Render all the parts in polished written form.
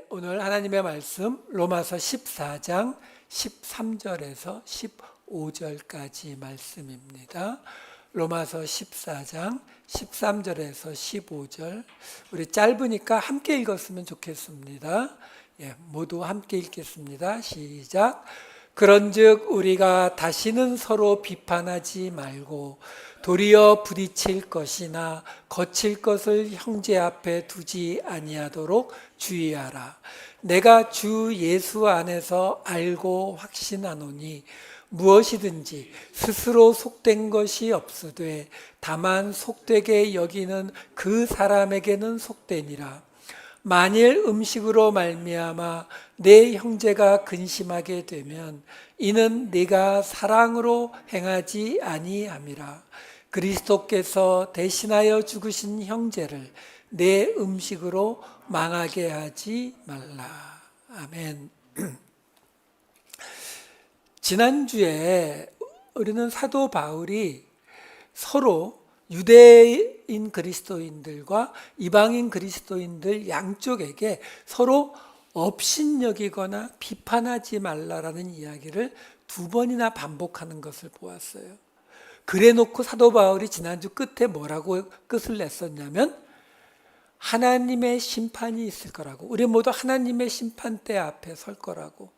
오늘 하나님의 말씀 로마서 14장 13절에서 15절까지 말씀입니다. 로마서 14장 13절에서 15절, 우리 짧으니까 함께 읽었으면 좋겠습니다. 모두 함께 읽겠습니다. 시작. 그런즉 우리가 다시는 서로 비판하지 말고 도리어 부딪힐 것이나 거칠 것을 형제 앞에 두지 아니하도록 주의하라. 내가 주 예수 안에서 알고 확신하노니 무엇이든지 스스로 속된 것이 없으되 다만 속되게 여기는 그 사람에게는 속되니라. 만일 음식으로 말미암아 내 형제가 근심하게 되면 이는 네가 사랑으로 행하지 아니함이라. 그리스도께서 대신하여 죽으신 형제를 내 음식으로 망하게 하지 말라. 아멘. 지난주에 우리는 사도 바울이 서로 유대인 그리스도인들과 이방인 그리스도인들 양쪽에게 서로 업신여기거나 비판하지 말라라는 이야기를 두 번이나 반복하는 것을 보았어요. 그래놓고 사도 바울이 지난주 끝에 뭐라고 끝을 냈었냐면 하나님의 심판이 있을 거라고, 우리 모두 하나님의 심판대 앞에 설 거라고.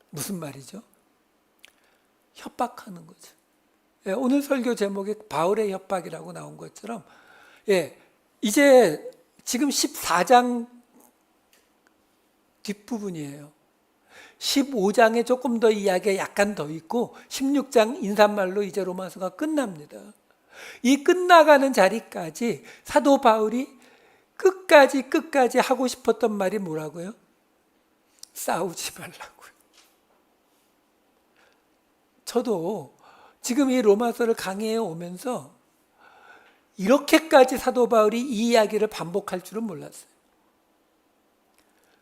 무슨 말이죠? 협박하는 거죠. 오늘 설교 제목이 바울의 협박이라고 나온 것처럼 이제 지금 14장 뒷부분이에요. 15장에 조금 더 이야기가 약간 더 있고 16장 인사말로 이제 로마서가 끝납니다. 이 끝나가는 자리까지 사도 바울이 끝까지 하고 싶었던 말이 뭐라고요? 싸우지 말라고요. 저도 지금 이 로마서를 강의해 오면서 이렇게까지 사도 바울이 이 이야기를 반복할 줄은 몰랐어요.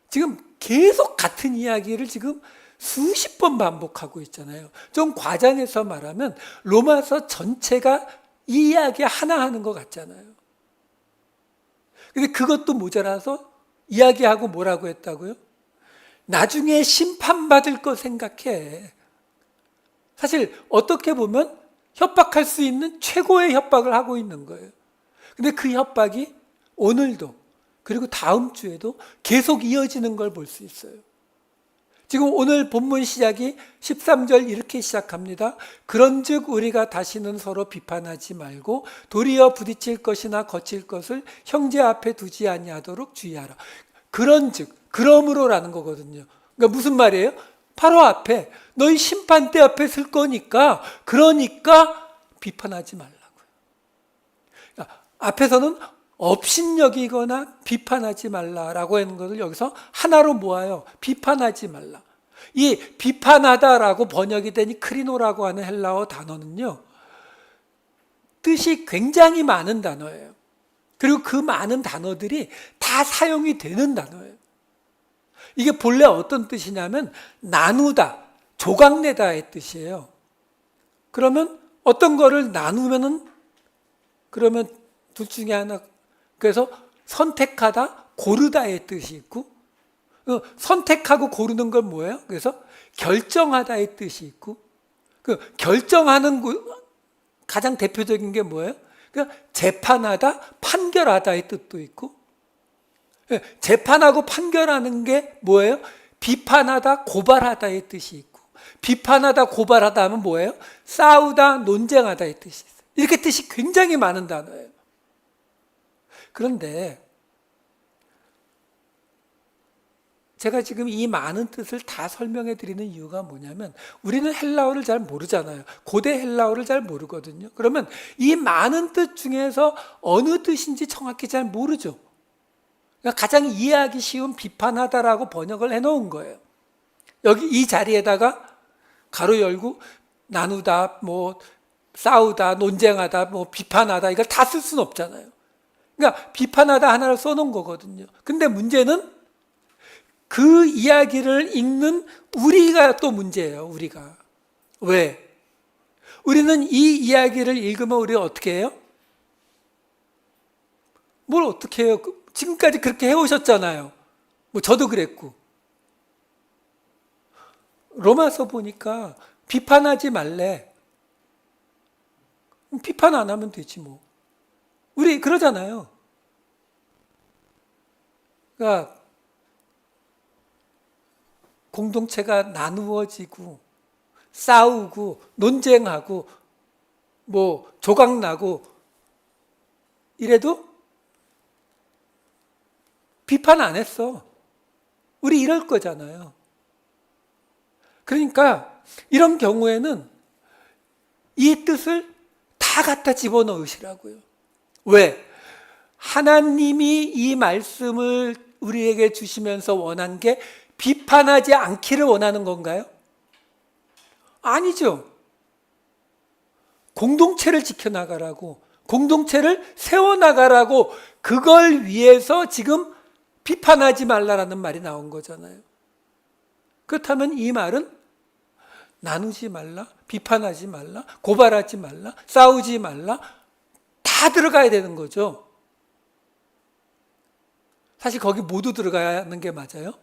지금 계속 같은 이야기를 지금 수십 번 반복하고 있잖아요. 좀 과장해서 말하면 로마서 전체가 이 이야기 하나 하는 것 같잖아요. 근데 그것도 모자라서 이야기하고 뭐라고 했다고요? 나중에 심판받을 거 생각해. 사실 어떻게 보면 협박할 수 있는 최고의 협박을 하고 있는 거예요. 근데 그 협박이 오늘도 그리고 다음 주에도 계속 이어지는 걸 볼 수 있어요. 지금 오늘 본문 시작이 13절 이렇게 시작합니다. 그런즉 우리가 다시는 서로 비판하지 말고 도리어 부딪힐 것이나 거칠 것을 형제 앞에 두지 아니하도록 주의하라. 그런즉, 그러므로라는 거거든요. 그러니까 무슨 말이에요? 바로 앞에 너희 심판대 앞에 설 거니까, 그러니까 비판하지 말라고요. 그러니까 앞에서는 업신여기거나 비판하지 말라라고 하는 것을 여기서 하나로 모아요. 비판하지 말라. 이 비판하다라고 번역이 되니 크리노라고 하는 헬라어 단어는요, 뜻이 굉장히 많은 단어예요. 그리고 그 많은 단어들이 다 사용이 되는 단어예요. 이게 본래 어떤 뜻이냐면 나누다, 조각내다의 뜻이에요. 그러면 어떤 거를 나누면은, 그러면 둘 중에 하나, 그래서 선택하다, 고르다의 뜻이 있고, 선택하고 고르는 건 뭐예요? 그래서 결정하다의 뜻이 있고, 그 결정하는 가장 대표적인 게 뭐예요? 재판하다, 판결하다의 뜻도 있고, 재판하고 판결하는 게 뭐예요? 비판하다, 고발하다의 뜻이 있고, 비판하다, 고발하다 하면 뭐예요? 싸우다, 논쟁하다의 뜻이 있어요. 이렇게 뜻이 굉장히 많은 단어예요. 그런데 제가 지금 이 많은 뜻을 다 설명해 드리는 이유가 뭐냐면 우리는 헬라어를 잘 모르잖아요. 고대 헬라어를 잘 모르거든요. 그러면 이 많은 뜻 중에서 어느 뜻인지 정확히 잘 모르죠. 그러니까 가장 이해하기 쉬운 비판하다라고 번역을 해놓은 거예요. 여기 이 자리에다가 가로 열고 나누다, 뭐 싸우다, 논쟁하다, 뭐 비판하다, 이걸 다 쓸 수는 없잖아요. 그러니까 비판하다 하나를 써놓은 거거든요. 근데 문제는 그 이야기를 읽는 우리가 또 문제예요. 우리가. 왜? 우리는 이 이야기를 읽으면 우리가 어떻게 해요? 뭘 어떻게 해요? 지금까지 그렇게 해오셨잖아요. 뭐 저도 그랬고. 로마서 보니까 비판하지 말래. 비판 안 하면 되지 뭐. 우리 그러잖아요. 그러니까 공동체가 나누어지고 싸우고 논쟁하고 뭐 조각나고 이래도 비판 안 했어. 우리 이럴 거잖아요. 그러니까 이런 경우에는 이 뜻을 다 갖다 집어넣으시라고요. 왜? 하나님이 이 말씀을 우리에게 주시면서 원한 게 비판하지 않기를 원하는 건가요? 아니죠. 공동체를 지켜나가라고, 공동체를 세워나가라고, 그걸 위해서 지금 비판하지 말라라는 말이 나온 거잖아요. 그렇다면 이 말은 나누지 말라, 비판하지 말라, 고발하지 말라, 싸우지 말라, 다 들어가야 되는 거죠. 사실 거기 모두 들어가는 게 맞아요.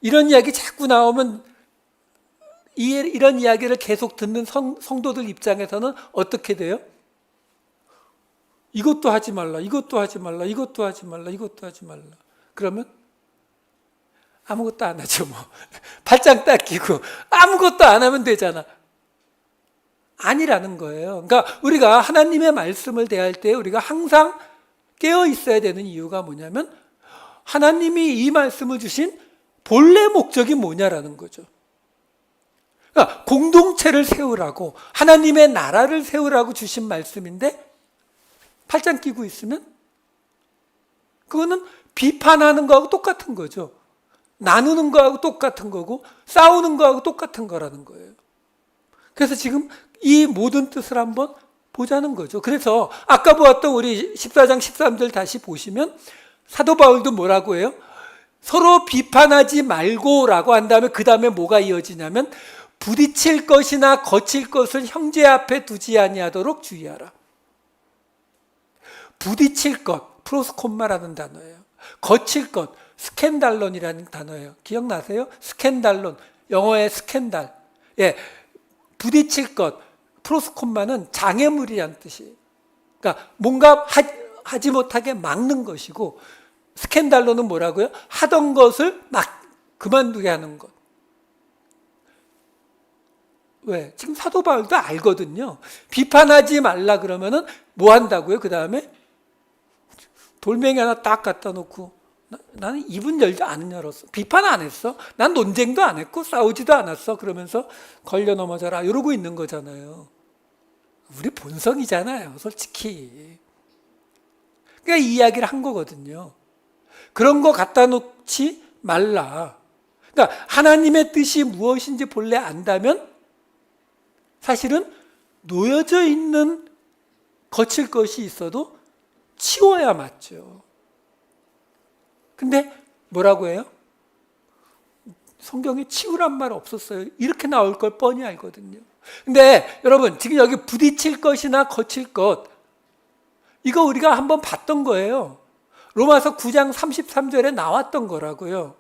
이런 이야기 자꾸 나오면 이런 이야기를 계속 듣는 성도들 입장에서는 어떻게 돼요? 이것도 하지 말라, 이것도 하지 말라, 이것도 하지 말라, 이것도 하지 말라. 그러면 아무것도 안 하죠 뭐. 발장 딱 끼고 아무것도 안 하면 되잖아. 아니라는 거예요. 그러니까 우리가 하나님의 말씀을 대할 때 우리가 항상 깨어 있어야 되는 이유가 뭐냐면 하나님이 이 말씀을 주신 본래 목적이 뭐냐라는 거죠. 그러니까 공동체를 세우라고, 하나님의 나라를 세우라고 주신 말씀인데 팔짱 끼고 있으면 그거는 비판하는 거하고 똑같은 거죠. 나누는 거하고 똑같은 거고 싸우는 거하고 똑같은 거라는 거예요. 그래서 지금 이 모든 뜻을 한번 보자는 거죠. 그래서 아까 보았던 우리 14장 13절 다시 보시면 사도 바울도 뭐라고 해요? 서로 비판하지 말고라고 한 다음에 그 다음에 뭐가 이어지냐면 부딪힐 것이나 거칠 것을 형제 앞에 두지 아니하도록 주의하라. 부딪힐 것, 프로스콤마라는 단어예요. 거칠 것, 스캔달론이라는 단어예요. 기억나세요? 스캔달론, 영어의 스캔달. 예, 부딪힐 것, 프로스콤마는 장애물이라는 뜻이에요. 그러니까 뭔가 하지 못하게 막는 것이고, 스캔달론은 뭐라고요? 하던 것을 막 그만두게 하는 것. 왜? 지금 사도 바울도 알거든요. 비판하지 말라 그러면은 뭐 한다고요? 그 다음에 돌멩이 하나 딱 갖다 놓고 나는 입은 열지 안 열었어. 비판 안 했어. 난 논쟁도 안 했고 싸우지도 않았어. 그러면서 걸려 넘어져라 이러고 있는 거잖아요. 우리 본성이잖아요. 솔직히. 그러니까 이 이야기를 한 거거든요. 그런 거 갖다 놓지 말라. 그러니까 하나님의 뜻이 무엇인지 본래 안다면 사실은 놓여져 있는 거칠 것이 있어도 치워야 맞죠. 근데 뭐라고 해요? 성경에 치우란 말 없었어요. 이렇게 나올 걸 뻔히 알거든요. 근데 여러분 지금 여기 부딪힐 것이나 거칠 것 이거 우리가 한번 봤던 거예요. 로마서 9장 33절에 나왔던 거라고요.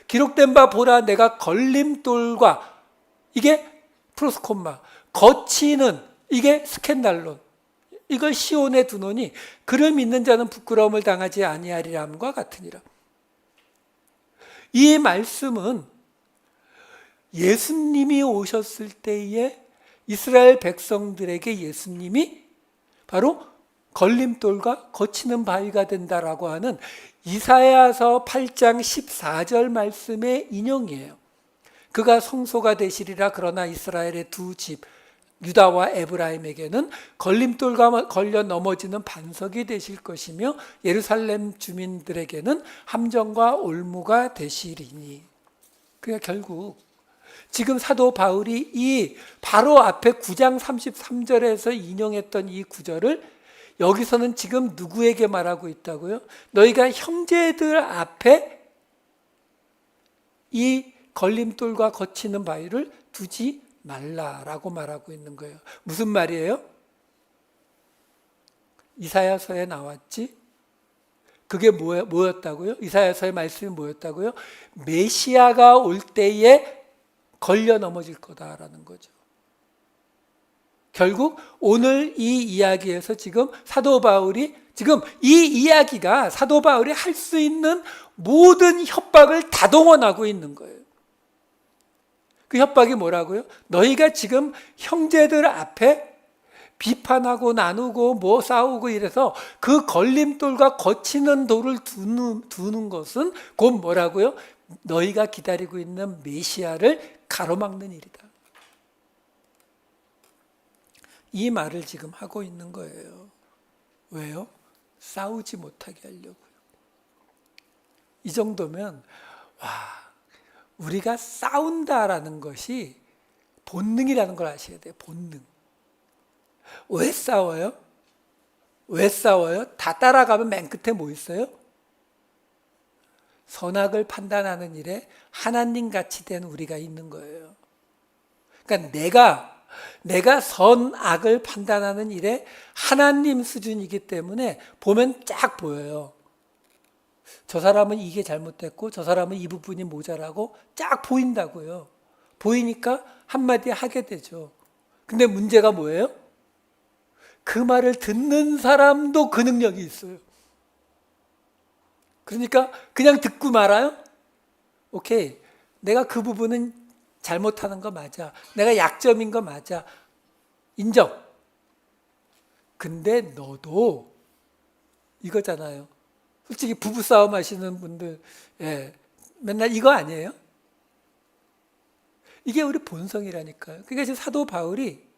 기록된 바 보라 내가 걸림돌과 이게 프로스콤마 거치는 이게 스캔달론 이걸 시온에 두노니 그를 믿는 자는 부끄러움을 당하지 아니하리람과 같으니라. 이 말씀은 예수님이 오셨을 때에 이스라엘 백성들에게 예수님이 바로 걸림돌과 거치는 바위가 된다라고 하는 이사야서 8장 14절 말씀의 인용이에요. 그가 성소가 되시리라. 그러나 이스라엘의 두 집 유다와 에브라임에게는 걸림돌과 걸려 넘어지는 반석이 되실 것이며 예루살렘 주민들에게는 함정과 올무가 되시리니. 그러니까 결국 지금 사도 바울이 이 바로 앞에 9장 33절에서 인용했던 이 구절을 여기서는 지금 누구에게 말하고 있다고요? 너희가 형제들 앞에 이 걸림돌과 거치는 바위를 두지 말라라고 말하고 있는 거예요. 무슨 말이에요? 이사야서에 나왔지? 그게 뭐였다고요? 이사야서의 말씀이 뭐였다고요? 메시아가 올 때에 걸려 넘어질 거다라는 거죠. 결국 오늘 이 이야기에서 지금 사도 바울이 지금 이 이야기가 사도 바울이 할 수 있는 모든 협박을 다 동원하고 있는 거예요. 그 협박이 뭐라고요? 너희가 지금 형제들 앞에 비판하고 나누고 뭐 싸우고 이래서 그 걸림돌과 거치는 돌을 두는 것은 곧 뭐라고요? 너희가 기다리고 있는 메시아를 가로막는 일이다. 이 말을 지금 하고 있는 거예요. 왜요? 싸우지 못하게 하려고요. 이 정도면 우리가 싸운다라는 것이 본능이라는 걸 아셔야 돼요. 본능. 왜 싸워요? 왜 싸워요? 다 따라가면 맨 끝에 뭐 있어요? 선악을 판단하는 일에 하나님같이 된 우리가 있는 거예요. 그러니까 내가 선악을 판단하는 일에 하나님 수준이기 때문에 보면 쫙 보여요. 저 사람은 이게 잘못됐고 저 사람은 이 부분이 모자라고 쫙 보인다고요. 보이니까 한마디 하게 되죠. 근데 문제가 뭐예요? 그 말을 듣는 사람도 그 능력이 있어요. 그러니까 그냥 듣고 말아요? 오케이, 내가 그 부분은 잘못하는 거 맞아. 내가 약점인 거 맞아. 인정. 근데 너도 이거잖아요. 솔직히 부부싸움 하시는 분들 맨날 이거 아니에요? 이게 우리 본성이라니까요. 그러니까 지금 사도 바울이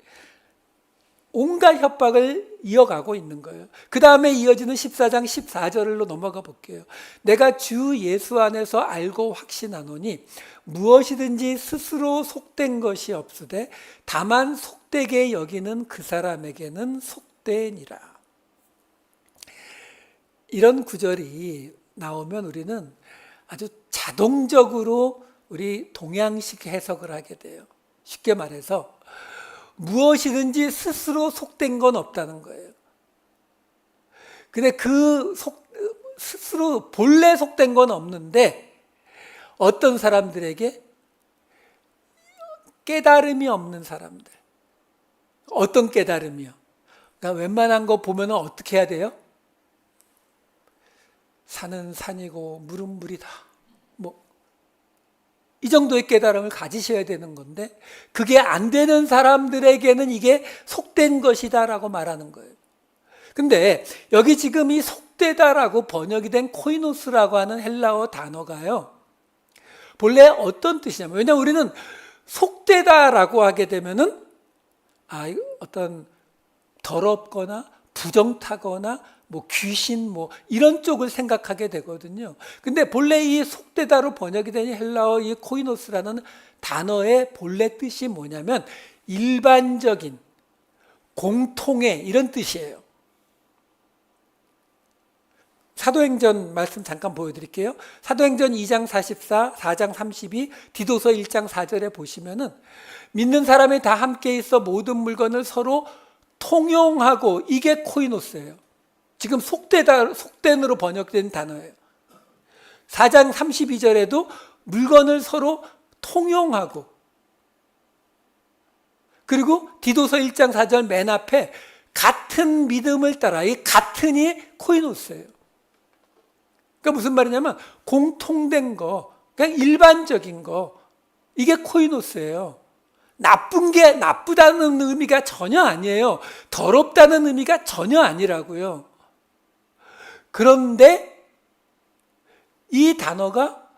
온갖 협박을 이어가고 있는 거예요. 그 다음에 이어지는 14장 14절로 넘어가 볼게요. 내가 주 예수 안에서 알고 확신하노니 무엇이든지 스스로 속된 것이 없으되 다만 속되게 여기는 그 사람에게는 속되니라. 이런 구절이 나오면 우리는 아주 자동적으로 우리 동양식 해석을 하게 돼요. 쉽게 말해서 무엇이든지 스스로 속된 건 없다는 거예요. 근데 스스로 본래 속된 건 없는데 어떤 사람들에게 깨달음이 없는 사람들. 어떤 깨달음이요? 그러니까 웬만한 거 보면 어떻게 해야 돼요? 산은 산이고 물은 물이다. 이 정도의 깨달음을 가지셔야 되는 건데 그게 안 되는 사람들에게는 이게 속된 것이다라고 말하는 거예요. 근데 여기 지금 이 속되다라고 번역이 된 코이노스라고 하는 헬라어 단어가요. 본래 어떤 뜻이냐면, 왜냐하면 우리는 속되다라고 하게 되면은 어떤 더럽거나 부정타거나 귀신 이런 쪽을 생각하게 되거든요. 근데 본래 이 속되다로 번역이 된 헬라어 이 코이노스라는 단어의 본래 뜻이 뭐냐면 일반적인, 공통의 이런 뜻이에요. 사도행전 말씀 잠깐 보여드릴게요. 사도행전 2장 44, 4장 32, 디도서 1장 4절에 보시면은 믿는 사람이 다 함께 있어 모든 물건을 서로 통용하고, 이게 코이노스예요. 지금 속된으로 번역된 단어예요. 4장 32절에도 물건을 서로 통용하고, 그리고 디도서 1장 4절 맨 앞에 같은 믿음을 따라, 이 같은이 코이노스예요. 그러니까 무슨 말이냐면 공통된 거, 그냥 일반적인 거, 이게 코이노스예요. 나쁜 게 나쁘다는 의미가 전혀 아니에요. 더럽다는 의미가 전혀 아니라고요. 그런데 이 단어가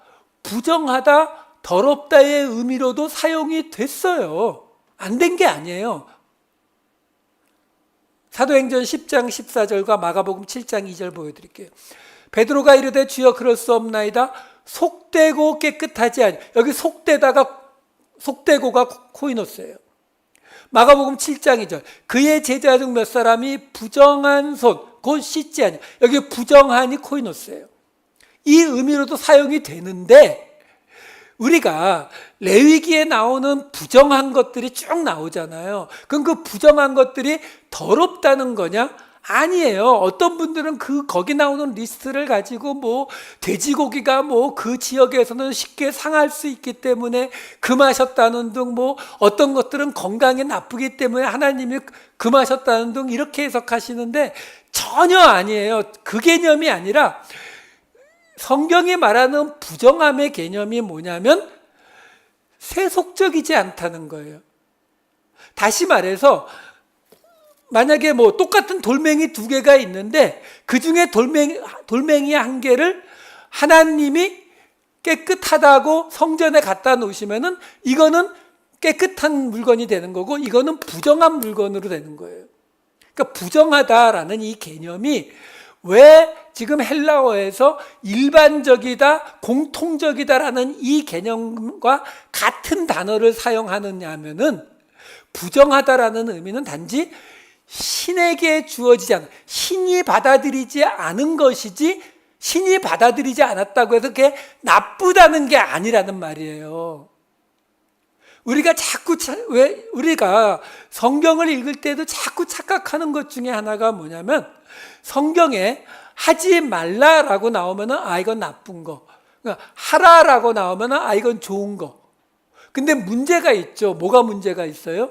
부정하다, 더럽다의 의미로도 사용이 됐어요. 안 된 게 아니에요. 사도행전 10장 14절과 마가복음 7장 2절 보여드릴게요. 베드로가 이르되 주여 그럴 수 없나이다. 속되고 깨끗하지 아니. 여기 속되고가 코이노스예요. 마가복음 7장 2절. 그의 제자 중 몇 사람이 부정한 손 곧 씻지 아니. 여기 부정한이 코이노스예요. 이 의미로도 사용이 되는데 우리가 레위기에 나오는 부정한 것들이 쭉 나오잖아요. 그럼 그 부정한 것들이 더럽다는 거냐 아니에요. 어떤 분들은 거기 나오는 리스트를 가지고 뭐 돼지고기가 뭐 그 지역에서는 쉽게 상할 수 있기 때문에 금하셨다는 등, 뭐 어떤 것들은 건강에 나쁘기 때문에 하나님이 금하셨다는 등 이렇게 해석하시는데 전혀 아니에요. 그 개념이 아니라 성경이 말하는 부정함의 개념이 뭐냐면 세속적이지 않다는 거예요. 다시 말해서 만약에 뭐 똑같은 돌멩이 두 개가 있는데 그 중에 돌멩이 한 개를 하나님이 깨끗하다고 성전에 갖다 놓으시면은 이거는 깨끗한 물건이 되는 거고 이거는 부정한 물건으로 되는 거예요. 그러니까 부정하다라는 이 개념이 왜 지금 헬라어에서 일반적이다, 공통적이다라는 이 개념과 같은 단어를 사용하느냐 하면은 부정하다라는 의미는 단지 신에게 주어지지 않은, 신이 받아들이지 않은 것이지 신이 받아들이지 않았다고 해서 그게 나쁘다는 게 아니라는 말이에요. 우리가 왜 우리가 성경을 읽을 때도 자꾸 착각하는 것 중에 하나가 뭐냐면 성경에 하지 말라라고 나오면은 이건 나쁜 거, 그러니까 하라라고 나오면은 이건 좋은 거. 근데 문제가 있죠. 뭐가 문제가 있어요?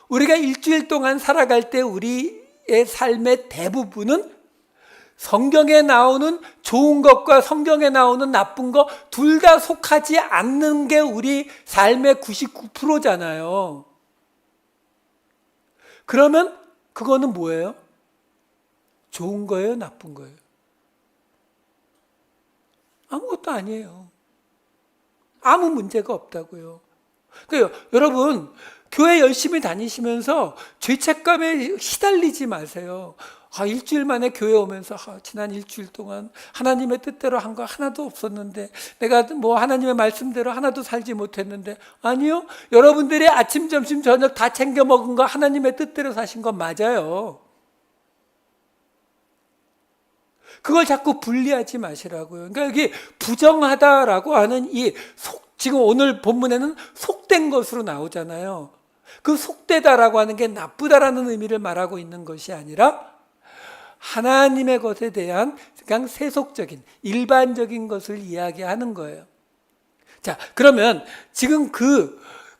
우리가 일주일 동안 살아갈 때 우리의 삶의 대부분은 성경에 나오는 좋은 것과 성경에 나오는 나쁜 것 둘 다 속하지 않는 게 우리 삶의 99%잖아요. 그러면 그거는 뭐예요? 좋은 거예요? 나쁜 거예요? 아무것도 아니에요. 아무 문제가 없다고요. 그러니까 여러분 교회 열심히 다니시면서 죄책감에 시달리지 마세요. 일주일 만에 교회 오면서 지난 일주일 동안 하나님의 뜻대로 한 거 하나도 없었는데 내가 뭐 하나님의 말씀대로 하나도 살지 못했는데 아니요. 여러분들이 아침 점심 저녁 다 챙겨 먹은 거 하나님의 뜻대로 사신 건 맞아요. 그걸 자꾸 분리하지 마시라고요. 그러니까 여기 부정하다라고 하는 지금 오늘 본문에는 속된 것으로 나오잖아요. 그 속되다라고 하는 게 나쁘다라는 의미를 말하고 있는 것이 아니라 하나님의 것에 대한 그냥 세속적인 일반적인 것을 이야기하는 거예요. 자, 그러면 지금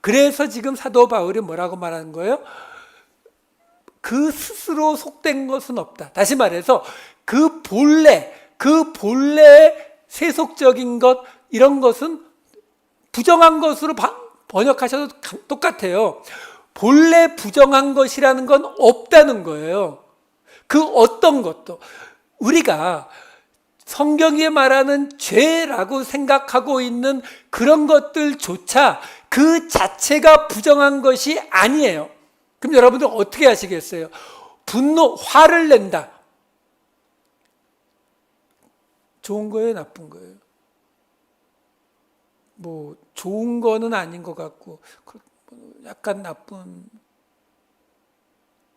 그래서 지금 사도 바울이 뭐라고 말하는 거예요? 그 스스로 속된 것은 없다. 다시 말해서 그 본래 세속적인 것 이런 것은 부정한 것으로 번역하셔도 똑같아요. 본래 부정한 것이라는 건 없다는 거예요. 그 어떤 것도 우리가 성경이 말하는 죄라고 생각하고 있는 그런 것들조차 그 자체가 부정한 것이 아니에요. 그럼 여러분들 어떻게 하시겠어요? 화를 낸다. 좋은 거예요, 나쁜 거예요? 뭐 좋은 거는 아닌 것 같고 약간 나쁜,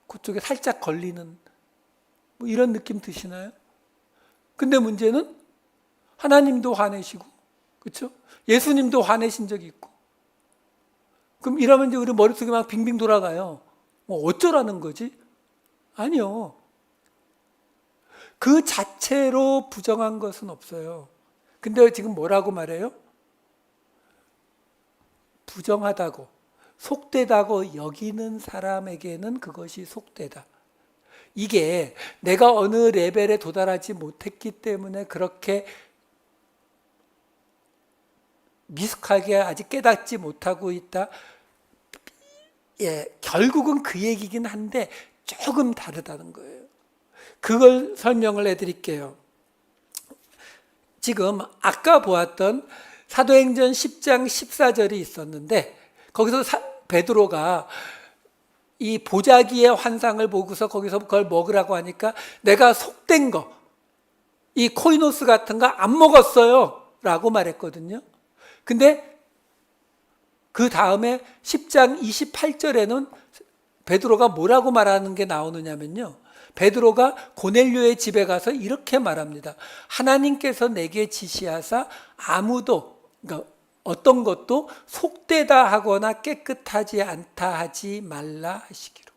그쪽에 살짝 걸리는 뭐 이런 느낌 드시나요? 근데 문제는 하나님도 화내시고, 그렇죠? 예수님도 화내신 적이 있고. 그럼 이러면 이제 우리 머릿속에 막 빙빙 돌아가요. 뭐 어쩌라는 거지? 아니요. 그 자체로 부정한 것은 없어요. 근데 지금 뭐라고 말해요? 부정하다고, 속되다고 여기는 사람에게는 그것이 속되다. 이게 내가 어느 레벨에 도달하지 못했기 때문에 그렇게 미숙하게 아직 깨닫지 못하고 있다. 결국은 그 얘기긴 한데 조금 다르다는 거예요. 그걸 설명을 해드릴게요. 지금 아까 보았던 사도행전 10장 14절이 있었는데 거기서 베드로가 이 보자기의 환상을 보고서 거기서 그걸 먹으라고 하니까 내가 속된 거, 이 코이노스 같은 거 안 먹었어요 라고 말했거든요. 근데 그 다음에 10장 28절에는 베드로가 뭐라고 말하는 게 나오느냐면요, 베드로가 고넬료의 집에 가서 이렇게 말합니다. 하나님께서 내게 지시하사 아무도, 그러니까 어떤 것도 속되다 하거나 깨끗하지 않다 하지 말라 하시기로.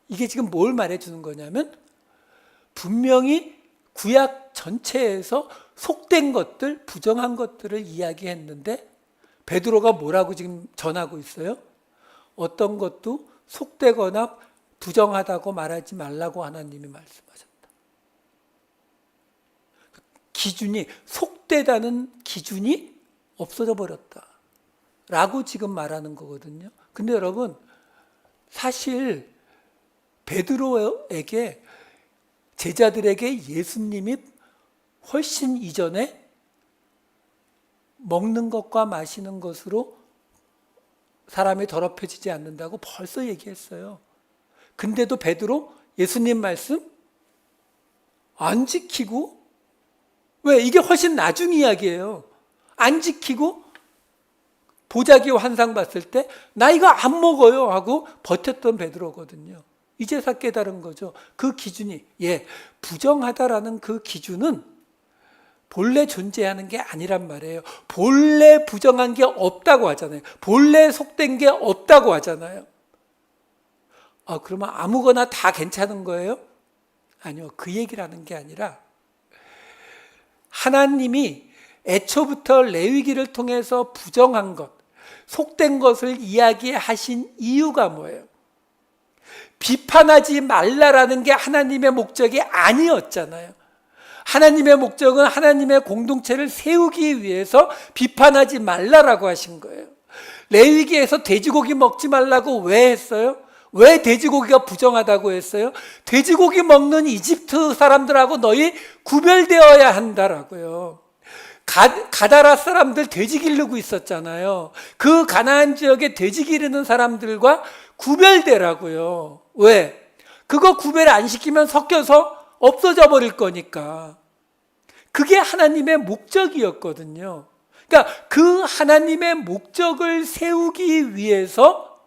이게 지금 뭘 말해주는 거냐면 분명히 구약 전체에서 속된 것들, 부정한 것들을 이야기했는데 베드로가 뭐라고 지금 전하고 있어요? 어떤 것도 속되거나 부정하다고 말하지 말라고 하나님이 말씀하셨다. 기준이, 속되다는 기준이 없어져 버렸다 라고 지금 말하는 거거든요. 근데 여러분, 사실 베드로에게, 제자들에게 예수님이 훨씬 이전에 먹는 것과 마시는 것으로 사람이 더럽혀지지 않는다고 벌써 얘기했어요. 근데도 베드로 예수님 말씀 안 지키고, 왜? 이게 훨씬 나중 이야기예요. 안 지키고 보자기 환상 봤을 때 나 이거 안 먹어요 하고 버텼던 베드로거든요. 이제서 깨달은 거죠. 그 기준이, 부정하다라는 그 기준은 본래 존재하는 게 아니란 말이에요. 본래 부정한 게 없다고 하잖아요. 본래 속된 게 없다고 하잖아요. 그러면 아무거나 다 괜찮은 거예요? 아니요. 그 얘기를 하는 게 아니라 하나님이 애초부터 레위기를 통해서 부정한 것, 속된 것을 이야기하신 이유가 뭐예요? 비판하지 말라라는 게 하나님의 목적이 아니었잖아요. 하나님의 목적은 하나님의 공동체를 세우기 위해서 비판하지 말라라고 하신 거예요. 레위기에서 돼지고기 먹지 말라고 왜 했어요? 왜 돼지고기가 부정하다고 했어요? 돼지고기 먹는 이집트 사람들하고 너희 구별되어야 한다라고요. 가다라 사람들 돼지 기르고 있었잖아요. 그 가나안 지역에 돼지 기르는 사람들과 구별되라고요. 왜? 그거 구별 안 시키면 섞여서 없어져 버릴 거니까. 그게 하나님의 목적이었거든요. 그러니까 그 하나님의 목적을 세우기 위해서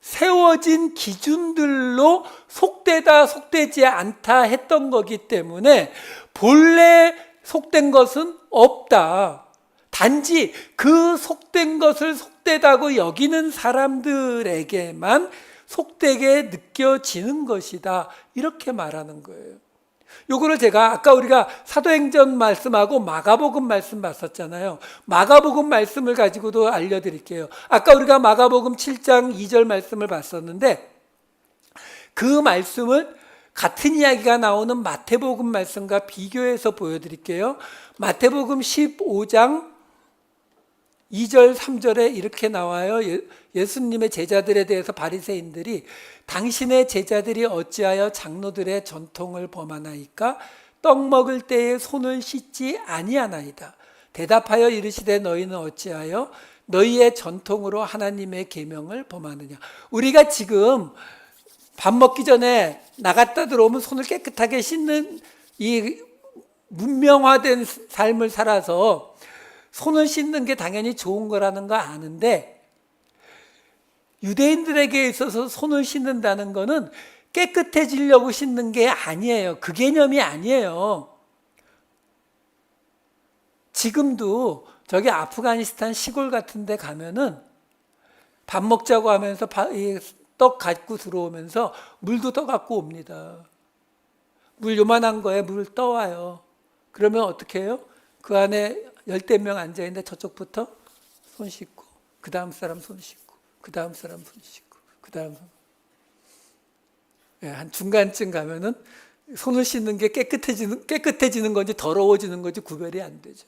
세워진 기준들로 속되다, 속되지 않다 했던 거기 때문에 본래 속된 것은 없다. 단지 그 속된 것을 속되다고 여기는 사람들에게만 속되게 느껴지는 것이다. 이렇게 말하는 거예요. 요거를 제가 아까 우리가 사도행전 말씀하고 마가복음 말씀 봤었잖아요. 마가복음 말씀을 가지고도 알려드릴게요. 아까 우리가 마가복음 7장 2절 말씀을 봤었는데 그 말씀을 같은 이야기가 나오는 마태복음 말씀과 비교해서 보여드릴게요. 마태복음 15장 2절 3절에 이렇게 나와요. 예수님의 제자들에 대해서 바리새인들이 당신의 제자들이 어찌하여 장로들의 전통을 범하나이까? 떡 먹을 때에 손을 씻지 아니하나이다. 대답하여 이르시되 너희는 어찌하여 너희의 전통으로 하나님의 계명을 범하느냐. 우리가 지금 밥 먹기 전에 나갔다 들어오면 손을 깨끗하게 씻는 이 문명화된 삶을 살아서 손을 씻는 게 당연히 좋은 거라는 거 아는데 유대인들에게 있어서 손을 씻는다는 거는 깨끗해지려고 씻는 게 아니에요. 그 개념이 아니에요. 지금도 저기 아프가니스탄 시골 같은 데 가면은 밥 먹자고 하면서 떡 갖고 들어오면서 물도 떠 갖고 옵니다. 물 요만한 거에 물 떠와요. 그러면 어떻게 해요? 그 안에 10대 명 앉아있는데 저쪽부터 손 씻고 그 다음 사람 손 씻고 그 다음 사람 손 씻고 그 다음 한 중간쯤 가면은 손을 씻는 게 깨끗해지는 건지 더러워지는 건지 구별이 안 되죠.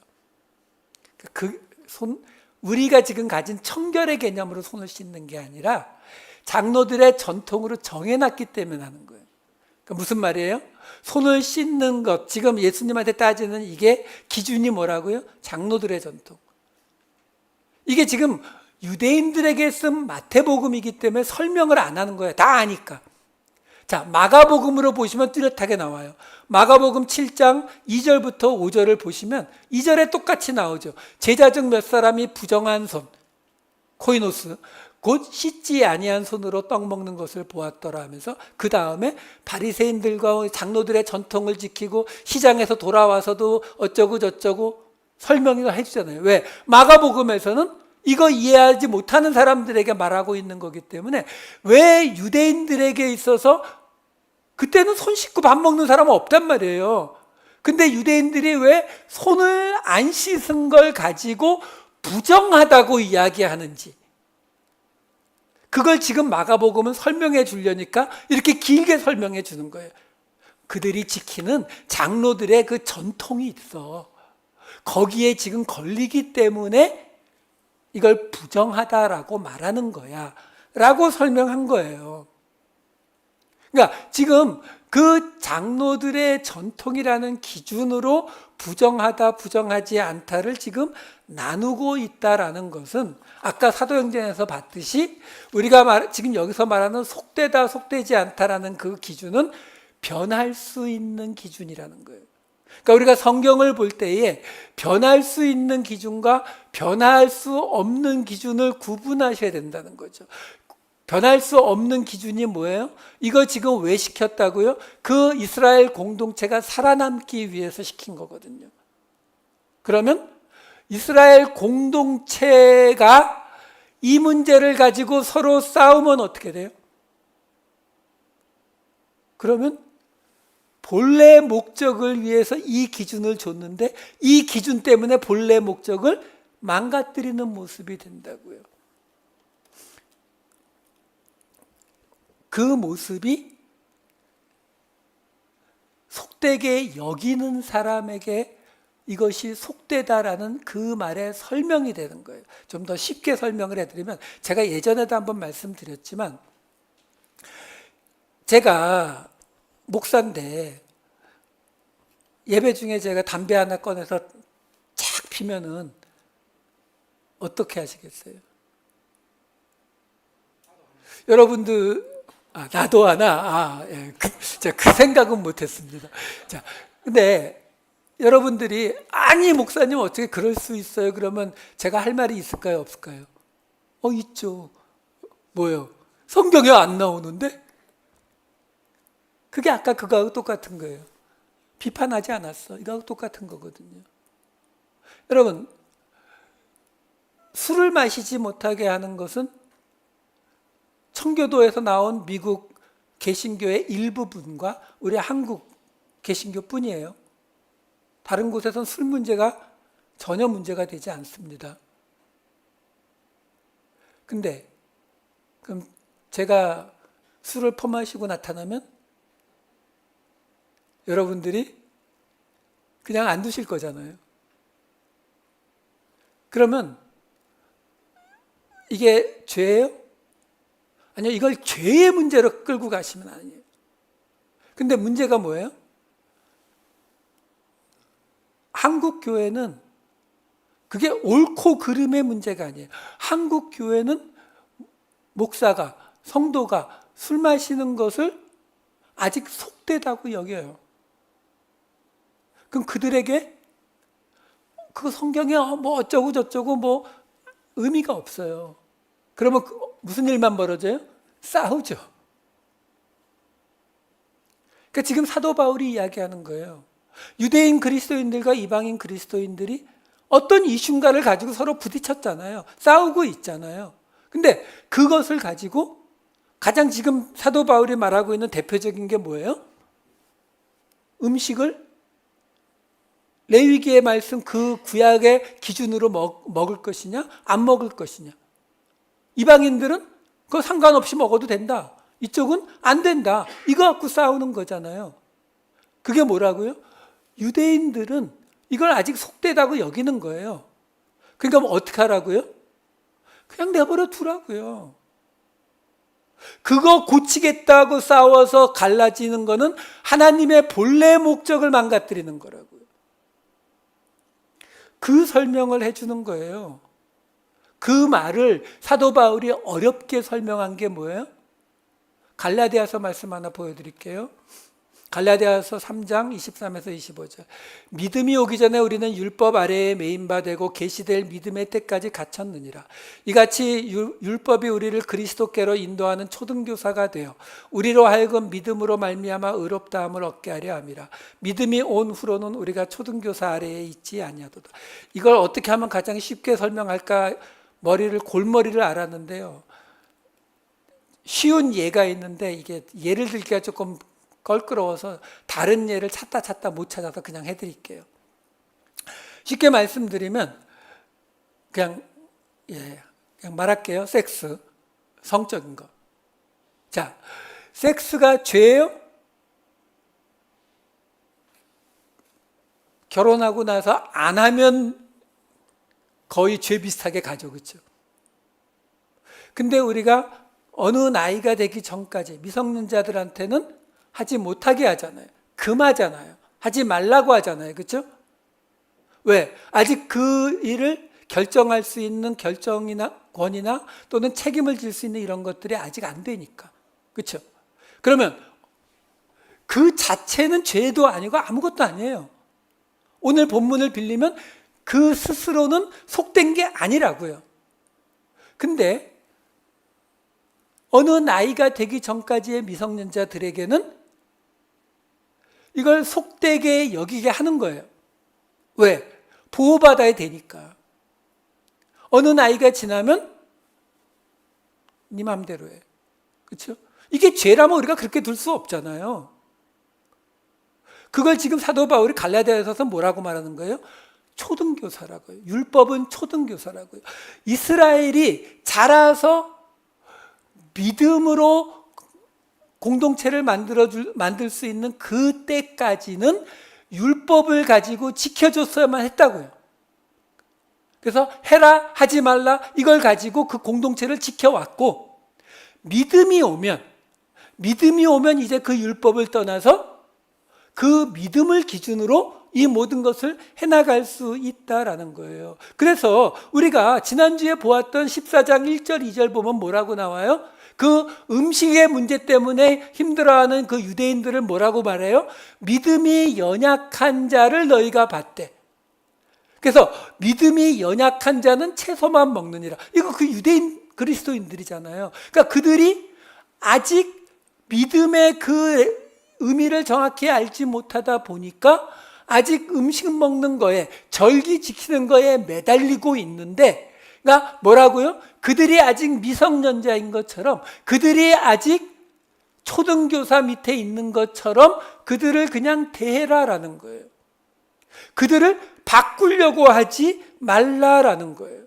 우리가 지금 가진 청결의 개념으로 손을 씻는 게 아니라 장로들의 전통으로 정해놨기 때문에 하는 거예요. 그러니까 무슨 말이에요? 손을 씻는 것, 지금 예수님한테 따지는 이게 기준이 뭐라고요? 장로들의 전통. 이게 지금 유대인들에게 쓴 마태복음이기 때문에 설명을 안 하는 거예요. 다 아니까. 자, 마가복음으로 보시면 뚜렷하게 나와요. 마가복음 7장 2절부터 5절을 보시면 2절에 똑같이 나오죠. 제자 중 몇 사람이 부정한 손, 코이노스, 곧 씻지 아니한 손으로 떡 먹는 것을 보았더라 하면서 그 다음에 바리새인들과 장로들의 전통을 지키고 시장에서 돌아와서도 어쩌고 저쩌고 설명을 해주잖아요. 왜? 마가복음에서는 이거 이해하지 못하는 사람들에게 말하고 있는 거기 때문에 왜 유대인들에게 있어서 그때는 손 씻고 밥 먹는 사람은 없단 말이에요. 근데 유대인들이 왜 손을 안 씻은 걸 가지고 부정하다고 이야기하는지 그걸 지금 마가복음은 설명해 주려니까 이렇게 길게 설명해 주는 거예요. 그들이 지키는 장로들의 그 전통이 있어. 거기에 지금 걸리기 때문에 이걸 부정하다라고 말하는 거야 라고 설명한 거예요. 그러니까 지금 그 장로들의 전통이라는 기준으로 부정하다 부정하지 않다를 지금 나누고 있다라는 것은 아까 사도행전에서 봤듯이 우리가 지금 여기서 말하는 속되다 속되지 않다라는 그 기준은 변할 수 있는 기준이라는 거예요. 그러니까 우리가 성경을 볼 때에 변할 수 있는 기준과 변할 수 없는 기준을 구분하셔야 된다는 거죠. 변할 수 없는 기준이 뭐예요? 이거 지금 왜 시켰다고요? 그 이스라엘 공동체가 살아남기 위해서 시킨 거거든요. 그러면 이스라엘 공동체가 이 문제를 가지고 서로 싸우면 어떻게 돼요? 그러면 본래 목적을 위해서 이 기준을 줬는데 이 기준 때문에 본래 목적을 망가뜨리는 모습이 된다고요. 그 모습이 속되게 여기는 사람에게 이것이 속되다라는 그 말의 설명이 되는 거예요. 좀 더 쉽게 설명을 해드리면 제가 예전에도 한번 말씀드렸지만 제가 목사인데 예배 중에 제가 담배 하나 꺼내서 착 피면은 어떻게 하시겠어요? 여러분들 나도 하나 예, 제가 그 생각은 못했습니다. 자, 근데 여러분들이 아니 목사님 어떻게 그럴 수 있어요? 그러면 제가 할 말이 있을까요? 없을까요? 있죠. 뭐요? 성경에 안 나오는데? 그게 아까 그거하고 똑같은 거예요. 비판하지 않았어. 이거하고 똑같은 거거든요. 여러분, 술을 마시지 못하게 하는 것은 청교도에서 나온 미국 개신교의 일부분과 우리 한국 개신교뿐이에요. 다른 곳에서는 술 문제가 전혀 문제가 되지 않습니다. 근데 그럼 제가 술을 퍼마시고 나타나면 여러분들이 그냥 안 두실 거잖아요. 그러면 이게 죄예요? 아니요, 이걸 죄의 문제로 끌고 가시면 아니에요. 근데 문제가 뭐예요? 한국 교회는 그게 옳고 그름의 문제가 아니에요. 한국 교회는 목사가, 성도가 술 마시는 것을 아직 속되다고 여겨요. 그럼 그들에게 그 성경에 뭐 어쩌고 저쩌고 뭐 의미가 없어요. 그러면 무슨 일만 벌어져요? 싸우죠. 그러니까 지금 사도 바울이 이야기하는 거예요. 유대인 그리스도인들과 이방인 그리스도인들이 어떤 이슈인가를 가지고 서로 부딪혔잖아요. 싸우고 있잖아요. 근데 그것을 가지고 가장 지금 사도 바울이 말하고 있는 대표적인 게 뭐예요? 음식을 레위기의 말씀 그 구약의 기준으로 먹을 것이냐 안 먹을 것이냐. 이방인들은 그거 상관없이 먹어도 된다. 이쪽은 안 된다. 이거 갖고 싸우는 거잖아요. 그게 뭐라고요? 유대인들은 이걸 아직 속되다고 여기는 거예요. 그러니까 뭐 어떻게 하라고요? 그냥 내버려 두라고요. 그거 고치겠다고 싸워서 갈라지는 거는 하나님의 본래 목적을 망가뜨리는 거라고요. 그 설명을 해주는 거예요. 그 말을 사도 바울이 어렵게 설명한 게 뭐예요? 갈라디아서 말씀 하나 보여드릴게요. 갈라디아서 3장 23에서 25절. 믿음이 오기 전에 우리는 율법 아래에 매인 바 되고 계시될 믿음의 때까지 갇혔느니라. 이같이 율법이 우리를 그리스도께로 인도하는 초등교사가 되어 우리로 하여금 믿음으로 말미암아 의롭다함을 얻게 하려 함이라. 믿음이 온 후로는 우리가 초등교사 아래에 있지 아니하도다. 이걸 어떻게 하면 가장 쉽게 설명할까? 골머리를 앓았는데요. 쉬운 예가 있는데 이게 예를 들기가 조금 껄끄러워서 다른 예를 찾다 못 찾아서 그냥 해드릴게요. 쉽게 말씀드리면 그냥 말할게요. 섹스, 성적인 거. 자, 섹스가 죄예요? 결혼하고 나서 안 하면 거의 죄 비슷하게 가죠, 그렇죠? 근데 우리가 어느 나이가 되기 전까지 미성년자들한테는 하지 못하게 하잖아요. 금하잖아요. 하지 말라고 하잖아요, 그렇죠? 왜? 아직 그 일을 결정할 수 있는 결정이나 권위나 또는 책임을 질 수 있는 이런 것들이 아직 안 되니까, 그렇죠? 그러면 그 자체는 죄도 아니고 아무것도 아니에요. 오늘 본문을 빌리면 그 스스로는 속된 게 아니라고요. 근데 어느 나이가 되기 전까지의 미성년자들에게는 이걸 속되게 여기게 하는 거예요. 왜? 보호받아야 되니까. 어느 나이가 지나면 네 맘대로 해. 그렇죠? 이게 죄라면 우리가 그렇게 둘 수 없잖아요. 그걸 지금 사도 바울이 갈라디아서서 뭐라고 말하는 거예요? 초등교사라고요. 율법은 초등교사라고요. 이스라엘이 자라서 믿음으로 공동체를 만들 수 있는 그때까지는 율법을 가지고 지켜줬어야만 했다고요. 그래서 해라, 하지 말라 이걸 가지고 그 공동체를 지켜왔고, 믿음이 오면 이제 그 율법을 떠나서 그 믿음을 기준으로 이 모든 것을 해나갈 수 있다라는 거예요. 그래서 우리가 지난주에 보았던 14장 1절 2절 보면 뭐라고 나와요? 그 음식의 문제 때문에 힘들어하는 그 유대인들을 뭐라고 말해요? 믿음이 연약한 자를 너희가 봤대. 그래서 믿음이 연약한 자는 채소만 먹느니라. 이거 그 유대인 그리스도인들이잖아요. 그러니까 그들이 아직 믿음의 그 의미를 정확히 알지 못하다 보니까 아직 음식 먹는 거에, 절기 지키는 거에 매달리고 있는데, 그러니까 뭐라고요? 그들이 아직 미성년자인 것처럼, 그들이 아직 초등교사 밑에 있는 것처럼 그들을 그냥 대해라라는 거예요. 그들을 바꾸려고 하지 말라라는 거예요.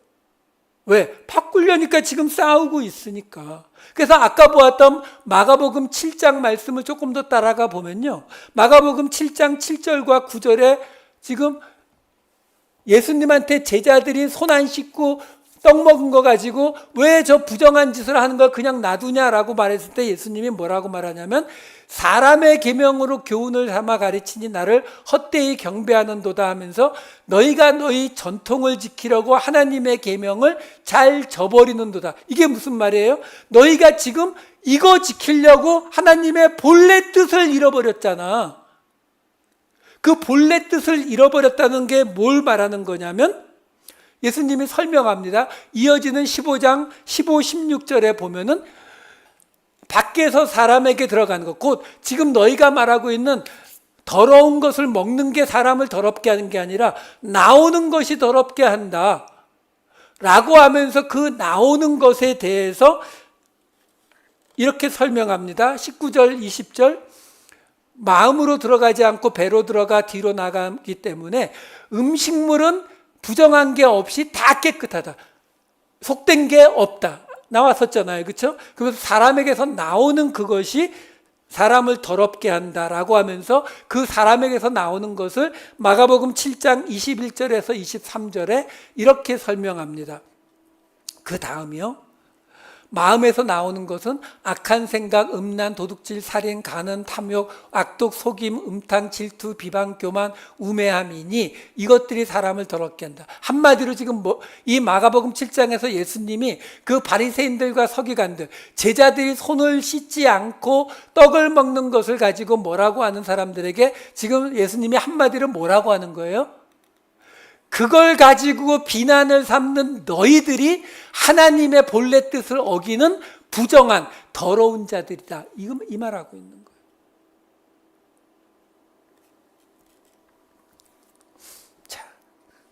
왜? 바꾸려니까 지금 싸우고 있으니까. 그래서 아까 보았던 마가복음 7장 말씀을 조금 더 따라가 보면요, 마가복음 7장 7절과 9절에 지금 예수님한테 제자들이 손 안 씻고 떡 먹은 거 가지고 왜 저 부정한 짓을 하는 걸 그냥 놔두냐라고 말했을 때 예수님이 뭐라고 말하냐면, 사람의 계명으로 교훈을 삼아 가르치니 나를 헛되이 경배하는도다 하면서 너희가 너희 전통을 지키려고 하나님의 계명을 잘 저버리는도다. 이게 무슨 말이에요? 너희가 지금 이거 지키려고 하나님의 본래 뜻을 잃어버렸잖아. 그 본래 뜻을 잃어버렸다는 게 뭘 말하는 거냐면, 예수님이 설명합니다. 이어지는 15장 15, 16절에 보면은 밖에서 사람에게 들어가는 것, 곧 지금 너희가 말하고 있는 더러운 것을 먹는 게 사람을 더럽게 하는 게 아니라 나오는 것이 더럽게 한다 라고 하면서 그 나오는 것에 대해서 이렇게 설명합니다. 19절 20절, 마음으로 들어가지 않고 배로 들어가 뒤로 나가기 때문에 음식물은 부정한 게 없이 다 깨끗하다, 속된 게 없다 나왔었잖아요, 그렇죠? 그래서 사람에게서 나오는 그것이 사람을 더럽게 한다라고 하면서 그 사람에게서 나오는 것을 마가복음 7장 21절에서 23절에 이렇게 설명합니다. 그 다음이요, 마음에서 나오는 것은 악한 생각, 음란, 도둑질, 살인, 간음, 탐욕, 악독, 속임, 음탕, 질투, 비방, 교만, 우매함이니 이것들이 사람을 더럽게 한다. 한마디로 지금 이 마가복음 7장에서 예수님이 그 바리새인들과 서기관들, 제자들이 손을 씻지 않고 떡을 먹는 것을 가지고 뭐라고 하는 사람들에게 지금 예수님이 한마디로 뭐라고 하는 거예요? 그걸 가지고 비난을 삼는 너희들이 하나님의 본래 뜻을 어기는 부정한 더러운 자들이다, 이 말하고 있는 거예요. 자,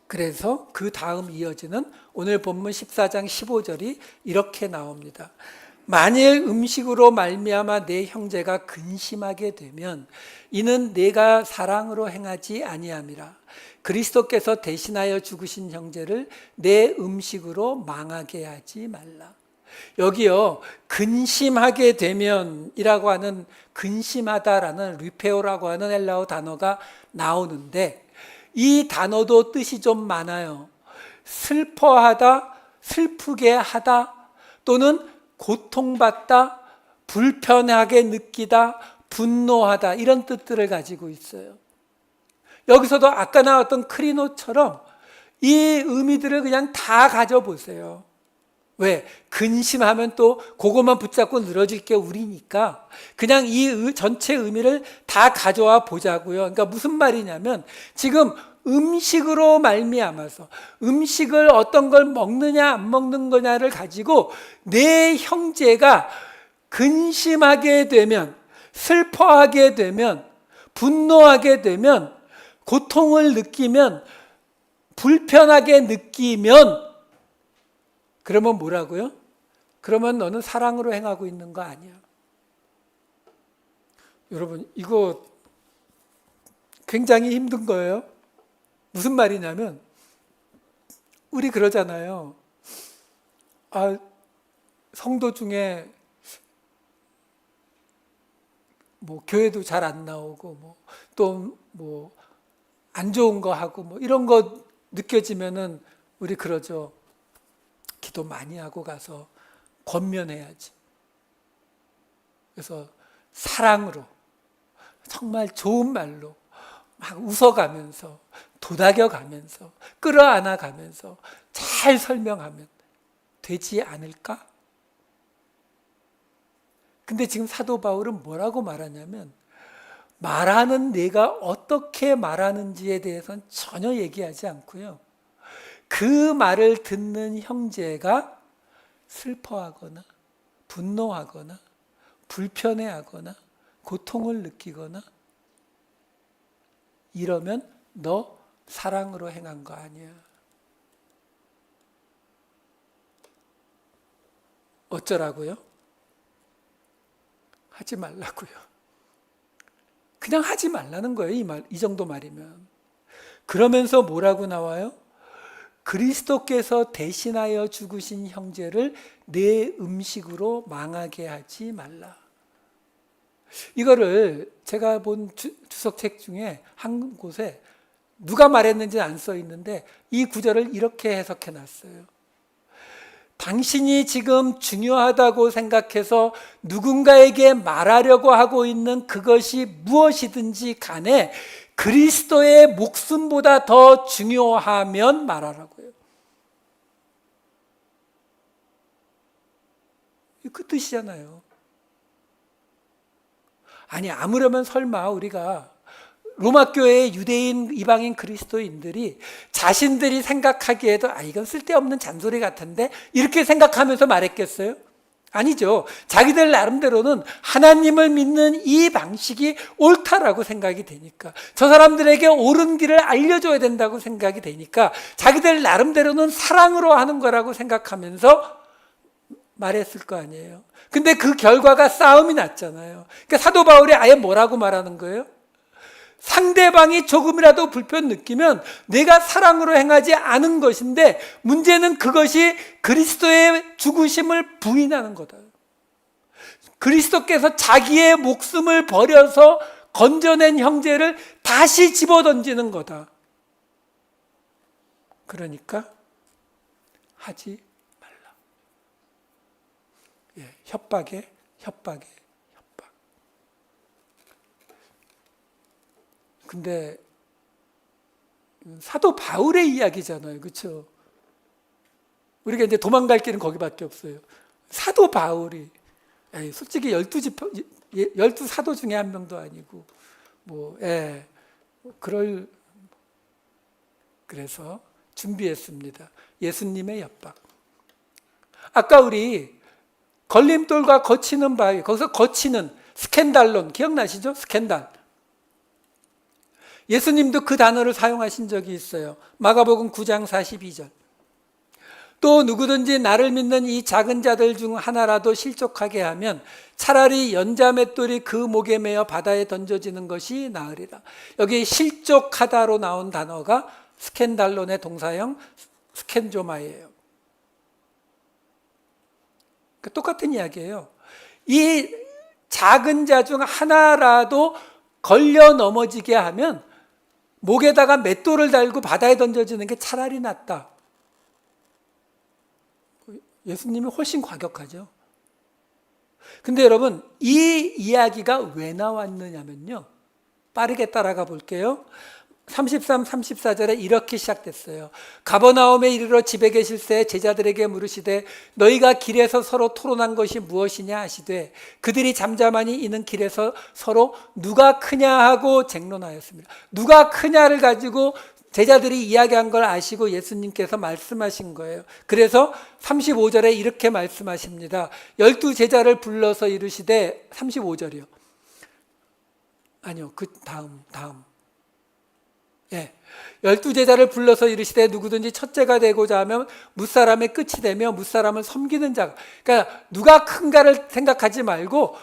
그래서 그 다음 이어지는 오늘 본문 14장 15절이 이렇게 나옵니다. 만일 음식으로 말미암아 내 형제가 근심하게 되면 이는 내가 사랑으로 행하지 아니함이라. 그리스도께서 대신하여 죽으신 형제를 내 음식으로 망하게 하지 말라. 여기요, 근심하게 되면이라고 하는, 근심하다라는 리페오라고 하는 헬라어 단어가 나오는데, 이 단어도 뜻이 좀 많아요. 슬퍼하다, 슬프게 하다, 또는 고통받다, 불편하게 느끼다, 분노하다, 이런 뜻들을 가지고 있어요. 여기서도 아까 나왔던 크리노처럼 이 의미들을 그냥 다 가져보세요. 왜? 근심하면 또 그것만 붙잡고 늘어질 게 우리니까 그냥 이 전체 의미를 다 가져와 보자고요. 그러니까 무슨 말이냐면 지금 음식으로 말미암아서 음식을 어떤 걸 먹느냐 안 먹는 거냐를 가지고 내 형제가 근심하게 되면, 슬퍼하게 되면, 분노하게 되면, 고통을 느끼면, 불편하게 느끼면, 그러면 뭐라고요? 그러면 너는 사랑으로 행하고 있는 거 아니야. 여러분, 이거 굉장히 힘든 거예요. 무슨 말이냐면 우리 그러잖아요. 성도 중에 뭐 교회도 잘 안 나오고 또 안 좋은 거 하고 이런 거 느껴지면은 우리 그러죠. 기도 많이 하고 가서 권면해야지. 그래서 사랑으로 정말 좋은 말로 막 웃어가면서 도닥여가면서 끌어안아가면서 잘 설명하면 되지 않을까? 근데 지금 사도 바울은 뭐라고 말하냐면 말하는 내가 어떻게 말하는지에 대해서는 전혀 얘기하지 않고요. 그 말을 듣는 형제가 슬퍼하거나 분노하거나 불편해하거나 고통을 느끼거나 이러면 너 사랑으로 행한 거 아니야. 어쩌라고요? 하지 말라고요. 그냥 하지 말라는 거예요. 이 정도 말이면. 그러면서 뭐라고 나와요? 그리스도께서 대신하여 죽으신 형제를 내 음식으로 망하게 하지 말라. 이거를 제가 본 주석책 중에 한 곳에 누가 말했는지는 안 써 있는데 이 구절을 이렇게 해석해 놨어요. 당신이 지금 중요하다고 생각해서 누군가에게 말하려고 하고 있는 그것이 무엇이든지 간에 그리스도의 목숨보다 더 중요하면 말하라고요. 그 뜻이잖아요. 아니, 아무려면 설마 우리가 로마 교회의 유대인, 이방인 그리스도인들이 자신들이 생각하기에도 이건 쓸데없는 잔소리 같은데 이렇게 생각하면서 말했겠어요? 아니죠. 자기들 나름대로는 하나님을 믿는 이 방식이 옳다라고 생각이 되니까, 저 사람들에게 옳은 길을 알려줘야 된다고 생각이 되니까 자기들 나름대로는 사랑으로 하는 거라고 생각하면서 말했을 거 아니에요. 근데 그 결과가 싸움이 났잖아요. 그러니까 사도 바울이 아예 뭐라고 말하는 거예요? 상대방이 조금이라도 불편 느끼면 내가 사랑으로 행하지 않은 것인데 문제는 그것이 그리스도의 죽으심을 부인하는 거다. 그리스도께서 자기의 목숨을 버려서 건져낸 형제를 다시 집어던지는 거다. 그러니까 하지 말라. 협박에 협박. 근데 사도 바울의 이야기잖아요. 그렇죠? 우리가 이제 도망갈 길은 거기밖에 없어요. 사도 바울이 솔직히 12 사도 중에 한 명도 아니고 그래서 준비했습니다. 예수님의 협박. 아까 우리 걸림돌과 거치는 바위, 거기서 거치는 스캔달론 기억나시죠? 스캔달. 예수님도 그 단어를 사용하신 적이 있어요. 마가복음 9장 42절. 또 누구든지 나를 믿는 이 작은 자들 중 하나라도 실족하게 하면 차라리 연자맷돌이 그 목에 매어 바다에 던져지는 것이 나으리라. 여기 실족하다로 나온 단어가 스캔달론의 동사형 스캔조마이에요. 똑같은 이야기예요. 이 작은 자 중 하나라도 걸려 넘어지게 하면 목에다가 맷돌을 달고 바다에 던져지는 게 차라리 낫다. 예수님이 훨씬 과격하죠. 근데 여러분, 이 이야기가 왜 나왔느냐면요, 빠르게 따라가 볼게요. 33, 34절에 이렇게 시작됐어요. 가버나움에 이르러 집에 계실 때 제자들에게 물으시되 너희가 길에서 서로 토론한 것이 무엇이냐 하시되 그들이 잠잠하니 이는 길에서 서로 누가 크냐 하고 쟁론하였습니다. 누가 크냐를 가지고 제자들이 이야기한 걸 아시고 예수님께서 말씀하신 거예요. 그래서 35절에 이렇게 말씀하십니다. 12제자를 불러서 이르시되 35절이요. 아니요, 그 다음. 예. 12제자를 불러서 이르시되 누구든지 첫째가 되고자 하면 무사람의 끝이 되며 무사람을 섬기는 자가, 그러니까 누가 큰가를 생각하지 말고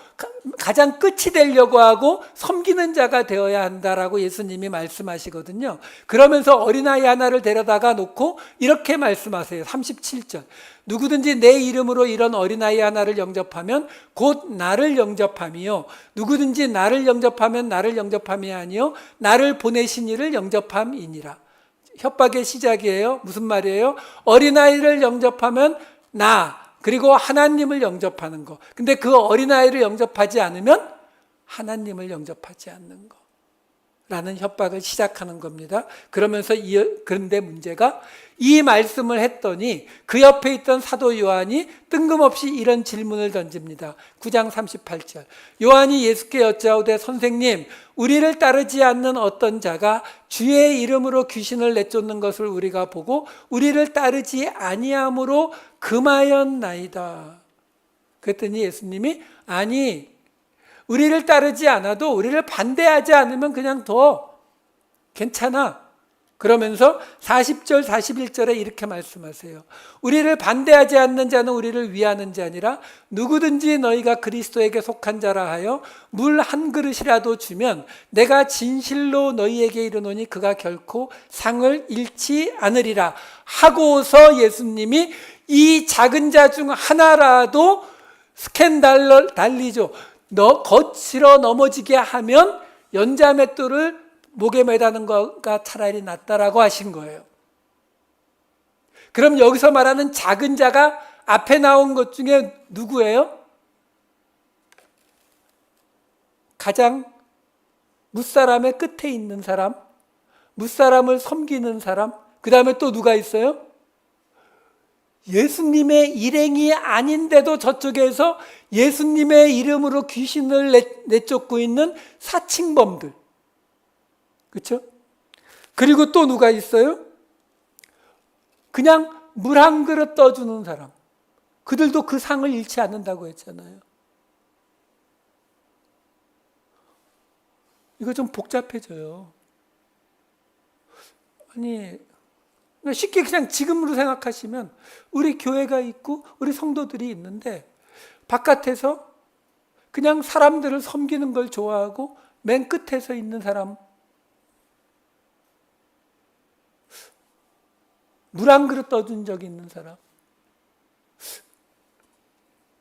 가장 끝이 되려고 하고 섬기는 자가 되어야 한다라고 예수님이 말씀하시거든요. 그러면서 어린아이 하나를 데려다가 놓고 이렇게 말씀하세요. 37절. 누구든지 내 이름으로 이런 어린아이 하나를 영접하면 곧 나를 영접함이요 누구든지 나를 영접하면 나를 영접함이 아니요 나를 보내신 이를 영접함이니라. 협박의 시작이에요. 무슨 말이에요? 어린아이를 영접하면 나 그리고 하나님을 영접하는 거. 근데 그 어린아이를 영접하지 않으면 하나님을 영접하지 않는 거 라는 협박을 시작하는 겁니다. 그러면서 그런데 문제가 이 말씀을 했더니 그 옆에 있던 사도 요한이 뜬금없이 이런 질문을 던집니다. 9장 38절. 요한이 예수께 여짜오되 선생님, 우리를 따르지 않는 어떤 자가 주의 이름으로 귀신을 내쫓는 것을 우리가 보고 우리를 따르지 아니함으로 금하였나이다. 그랬더니 예수님이 아니, 우리를 따르지 않아도 우리를 반대하지 않으면 그냥 더 괜찮아. 그러면서 40절 41절에 이렇게 말씀하세요. 우리를 반대하지 않는 자는 우리를 위하는 자니라. 누구든지 너희가 그리스도에게 속한 자라 하여 물 한 그릇이라도 주면 내가 진실로 너희에게 이르노니 그가 결코 상을 잃지 않으리라 하고서 예수님이 이 작은 자 중 하나라도 스캔달러 달리죠. 거칠어 넘어지게 하면 연자맷돌을 목에 매다는 거가 차라리 낫다라고 하신 거예요. 그럼 여기서 말하는 작은 자가 앞에 나온 것 중에 누구예요? 가장 무사람의 끝에 있는 사람, 무사람을 섬기는 사람, 그 다음에 또 누가 있어요? 예수님의 일행이 아닌데도 저쪽에서 예수님의 이름으로 귀신을 내쫓고 있는 사칭범들. 그렇죠? 그리고 또 누가 있어요? 그냥 물 한 그릇 떠주는 사람. 그들도 그 상을 잃지 않는다고 했잖아요. 이거 좀 복잡해져요. 아니, 쉽게 그냥 지금으로 생각하시면 우리 교회가 있고 우리 성도들이 있는데 바깥에서 그냥 사람들을 섬기는 걸 좋아하고 맨 끝에서 있는 사람, 물 한 그릇 떠준 적이 있는 사람,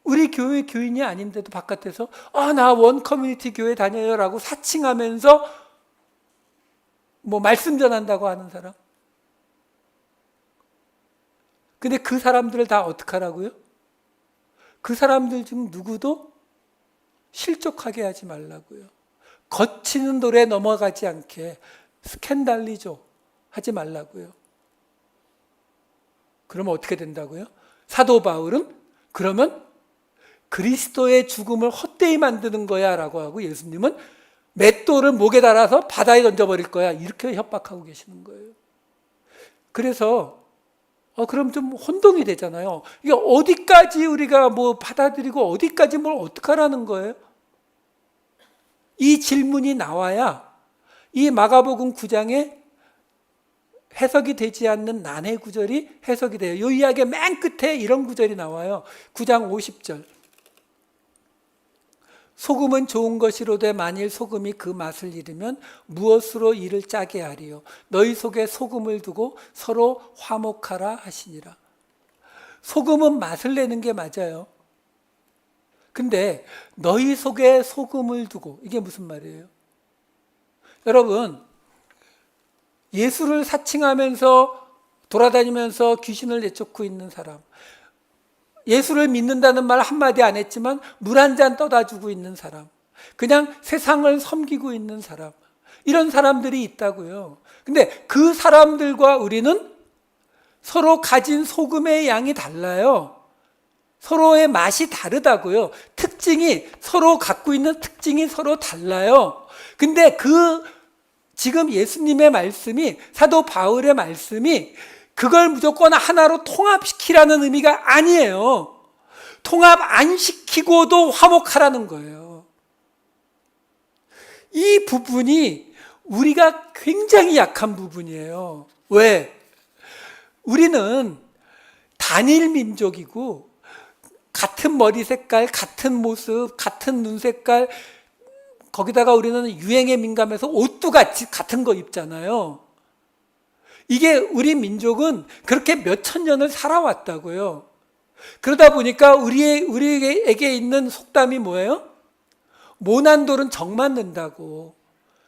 우리 교회 교인이 아닌데도 바깥에서 나 원 커뮤니티 교회 다녀요 라고 사칭하면서 뭐 말씀 전한다고 하는 사람. 근데 그 사람들을 다 어떡하라고요? 그 사람들 중 누구도 실족하게 하지 말라고요. 거치는 돌에 넘어가지 않게 스캔달리죠 하지 말라고요. 그러면 어떻게 된다고요? 사도 바울은 그러면 그리스도의 죽음을 헛되이 만드는 거야 라고 하고 예수님은 맷돌을 목에 달아서 바다에 던져버릴 거야 이렇게 협박하고 계시는 거예요. 그래서 그럼 좀 혼동이 되잖아요. 이게 어디까지 우리가 뭐 받아들이고 어디까지 뭘 어떡하라는 거예요? 이 질문이 나와야 이 마가복음 9장에 해석이 되지 않는 난해 구절이 해석이 돼요. 이 이야기의 맨 끝에 이런 구절이 나와요. 9장 50절. 소금은 좋은 것이로되 만일 소금이 그 맛을 잃으면 무엇으로 이를 짜게 하리요. 너희 속에 소금을 두고 서로 화목하라 하시니라. 소금은 맛을 내는 게 맞아요. 근데 너희 속에 소금을 두고, 이게 무슨 말이에요? 여러분, 예수를 사칭하면서 돌아다니면서 귀신을 내쫓고 있는 사람, 예수를 믿는다는 말 한마디 안 했지만 물 한 잔 떠다 주고 있는 사람, 그냥 세상을 섬기고 있는 사람, 이런 사람들이 있다고요. 근데 그 사람들과 우리는 서로 가진 소금의 양이 달라요. 서로의 맛이 다르다고요. 특징이, 서로 갖고 있는 특징이 서로 달라요. 근데 지금 예수님의 말씀이, 사도 바울의 말씀이 그걸 무조건 하나로 통합시키라는 의미가 아니에요. 통합 안 시키고도 화목하라는 거예요. 이 부분이 우리가 굉장히 약한 부분이에요. 왜? 우리는 단일 민족이고 같은 머리 색깔, 같은 모습, 같은 눈 색깔, 거기다가 우리는 유행에 민감해서 옷도 같은 거 입잖아요. 이게 우리 민족은 그렇게 몇천 년을 살아왔다고요. 그러다 보니까 우리에게 있는 속담이 뭐예요? 모난 돌은 정 맞는다고.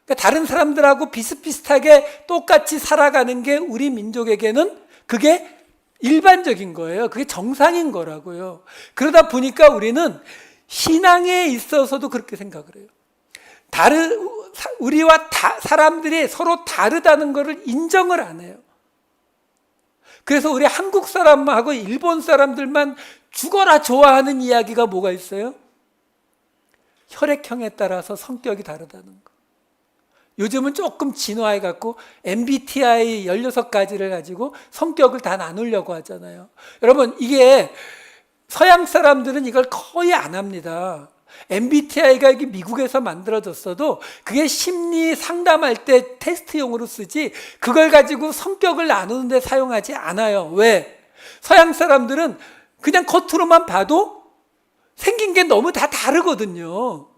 그러니까 다른 사람들하고 비슷비슷하게 똑같이 살아가는 게 우리 민족에게는 그게 일반적인 거예요. 그게 정상인 거라고요. 그러다 보니까 우리는 신앙에 있어서도 그렇게 생각을 해요. 우리와 사람들이 서로 다르다는 것을 인정을 안 해요. 그래서 우리 한국 사람하고 일본 사람들만 죽어라 좋아하는 이야기가 뭐가 있어요? 혈액형에 따라서 성격이 다르다는 거. 요즘은 조금 진화해갖고 MBTI 16가지를 가지고 성격을 다 나누려고 하잖아요. 여러분, 이게 서양 사람들은 이걸 거의 안 합니다. MBTI가 미국에서 만들어졌어도 그게 심리 상담할 때 테스트용으로 쓰지 그걸 가지고 성격을 나누는 데 사용하지 않아요. 왜? 서양 사람들은 그냥 겉으로만 봐도 생긴 게 너무 다 다르거든요.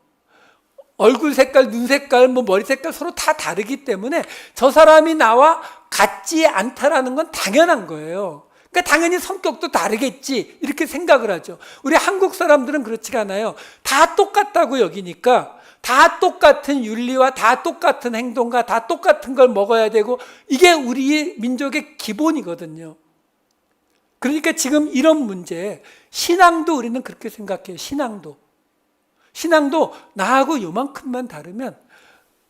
얼굴 색깔, 눈 색깔, 머리 색깔 서로 다 다르기 때문에 저 사람이 나와 같지 않다라는 건 당연한 거예요. 그러니까 당연히 성격도 다르겠지 이렇게 생각을 하죠. 우리 한국 사람들은 그렇지가 않아요. 다 똑같다고 여기니까 다 똑같은 윤리와 다 똑같은 행동과 다 똑같은 걸 먹어야 되고 이게 우리 민족의 기본이거든요. 그러니까 지금 이런 문제, 신앙도 우리는 그렇게 생각해요. 신앙도 나하고 요만큼만 다르면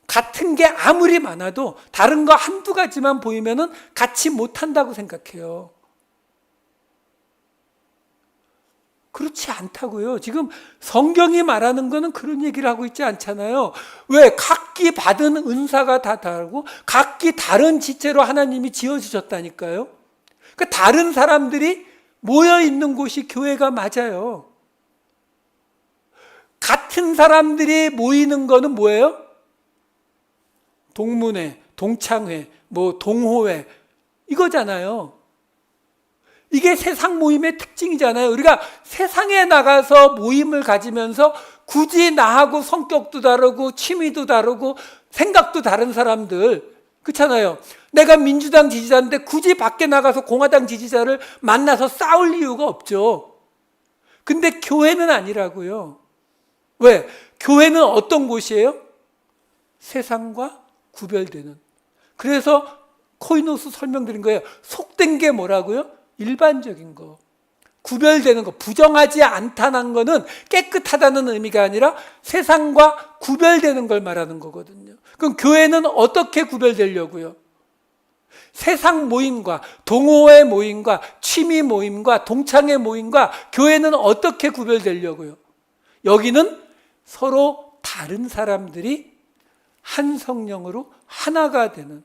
같은 게 아무리 많아도 다른 거 한두 가지만 보이면은 같이 못한다고 생각해요. 그렇지 않다고요. 지금 성경이 말하는 거는 그런 얘기를 하고 있지 않잖아요. 왜? 각기 받은 은사가 다 다르고 각기 다른 지체로 하나님이 지어주셨다니까요. 그러니까 다른 사람들이 모여 있는 곳이 교회가 맞아요. 같은 사람들이 모이는 거는 뭐예요? 동문회, 동창회, 동호회 이거잖아요. 이게 세상 모임의 특징이잖아요. 우리가 세상에 나가서 모임을 가지면서 굳이 나하고 성격도 다르고 취미도 다르고 생각도 다른 사람들, 그렇잖아요. 내가 민주당 지지자인데 굳이 밖에 나가서 공화당 지지자를 만나서 싸울 이유가 없죠. 근데 교회는 아니라고요. 왜? 교회는 어떤 곳이에요? 세상과 구별되는. 그래서 코이노스 설명드린 거예요. 속된 게 뭐라고요? 일반적인 거. 구별되는 거. 부정하지 않다는 거는 깨끗하다는 의미가 아니라 세상과 구별되는 걸 말하는 거거든요. 그럼 교회는 어떻게 구별되려고요? 세상 모임과 동호회 모임과 취미 모임과 동창회 모임과 교회는 어떻게 구별되려고요? 여기는 서로 다른 사람들이 한 성령으로 하나가 되는,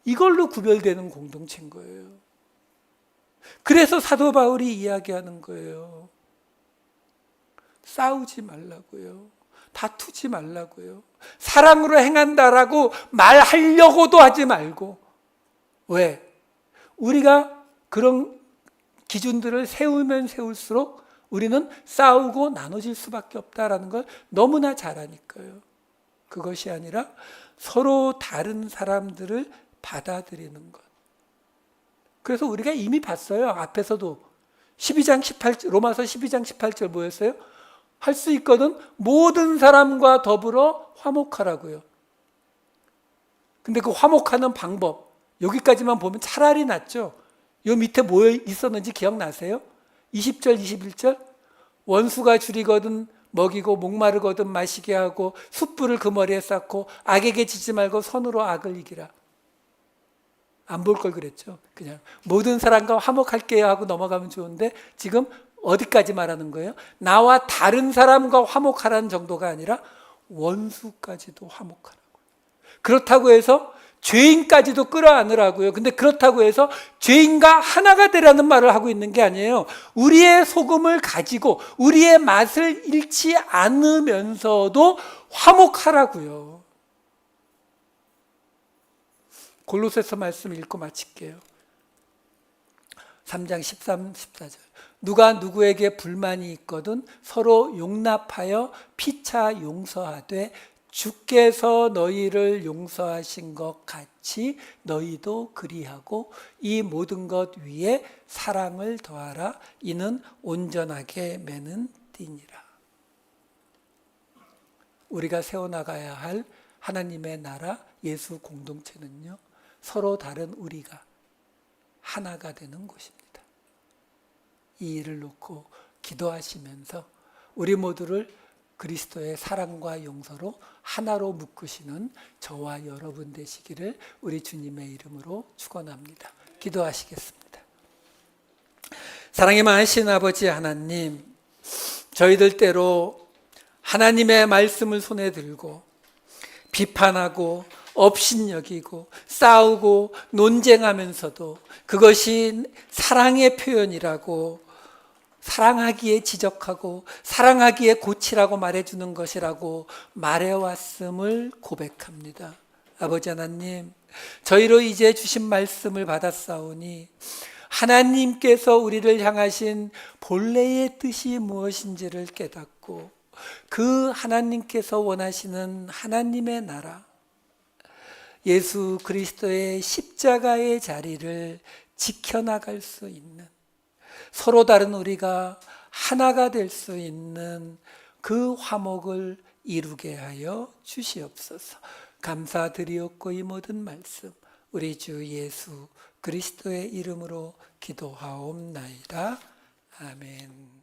이걸로 구별되는 공동체인 거예요. 그래서 사도 바울이 이야기하는 거예요. 싸우지 말라고요. 다투지 말라고요. 사랑으로 행한다라고 말하려고도 하지 말고. 왜? 우리가 그런 기준들을 세우면 세울수록 우리는 싸우고 나눠질 수밖에 없다라는 걸 너무나 잘 아니까요. 그것이 아니라 서로 다른 사람들을 받아들이는 것. 그래서 우리가 이미 봤어요. 앞에서도 12장 18절, 로마서 12장 18절 뭐였어요? 할 수 있거든 모든 사람과 더불어 화목하라고요. 근데 그 화목하는 방법, 여기까지만 보면 차라리 낫죠. 요 밑에 뭐 있었는지 기억나세요? 20절, 21절. 원수가 줄이거든 먹이고 목마르거든 마시게 하고 숯불을 그 머리에 쌓고 악에게 지지 말고 선으로 악을 이기라. 안 볼 걸 그랬죠. 그냥 모든 사람과 화목할게요 하고 넘어가면 좋은데 지금 어디까지 말하는 거예요? 나와 다른 사람과 화목하라는 정도가 아니라 원수까지도 화목하라고. 그렇다고 해서 죄인까지도 끌어안으라고요. 근데 그렇다고 해서 죄인과 하나가 되라는 말을 하고 있는 게 아니에요. 우리의 소금을 가지고 우리의 맛을 잃지 않으면서도 화목하라고요. 골로새서 말씀 읽고 마칠게요. 3장 13, 14절. 누가 누구에게 불만이 있거든 서로 용납하여 피차 용서하되 주께서 너희를 용서하신 것 같이 너희도 그리하고 이 모든 것 위에 사랑을 더하라. 이는 온전하게 매는 띠니라. 우리가 세워나가야 할 하나님의 나라 예수 공동체는요, 서로 다른 우리가 하나가 되는 곳입니다. 이 일을 놓고 기도하시면서 우리 모두를 그리스도의 사랑과 용서로 하나로 묶으시는 저와 여러분 되시기를 우리 주님의 이름으로 축원합니다. 기도하시겠습니다. 사랑이 많으신 아버지 하나님, 저희들 때로 하나님의 말씀을 손에 들고 비판하고 업신여기고 싸우고 논쟁하면서도 그것이 사랑의 표현이라고, 사랑하기에 지적하고 사랑하기에 고치라고 말해주는 것이라고 말해왔음을 고백합니다. 아버지 하나님, 저희로 이제 주신 말씀을 받았사오니 하나님께서 우리를 향하신 본래의 뜻이 무엇인지를 깨닫고 그 하나님께서 원하시는 하나님의 나라, 예수 그리스도의 십자가의 자리를 지켜나갈 수 있는, 서로 다른 우리가 하나가 될 수 있는 그 화목을 이루게 하여 주시옵소서. 감사드리옵고 이 모든 말씀 우리 주 예수 그리스도의 이름으로 기도하옵나이다. 아멘.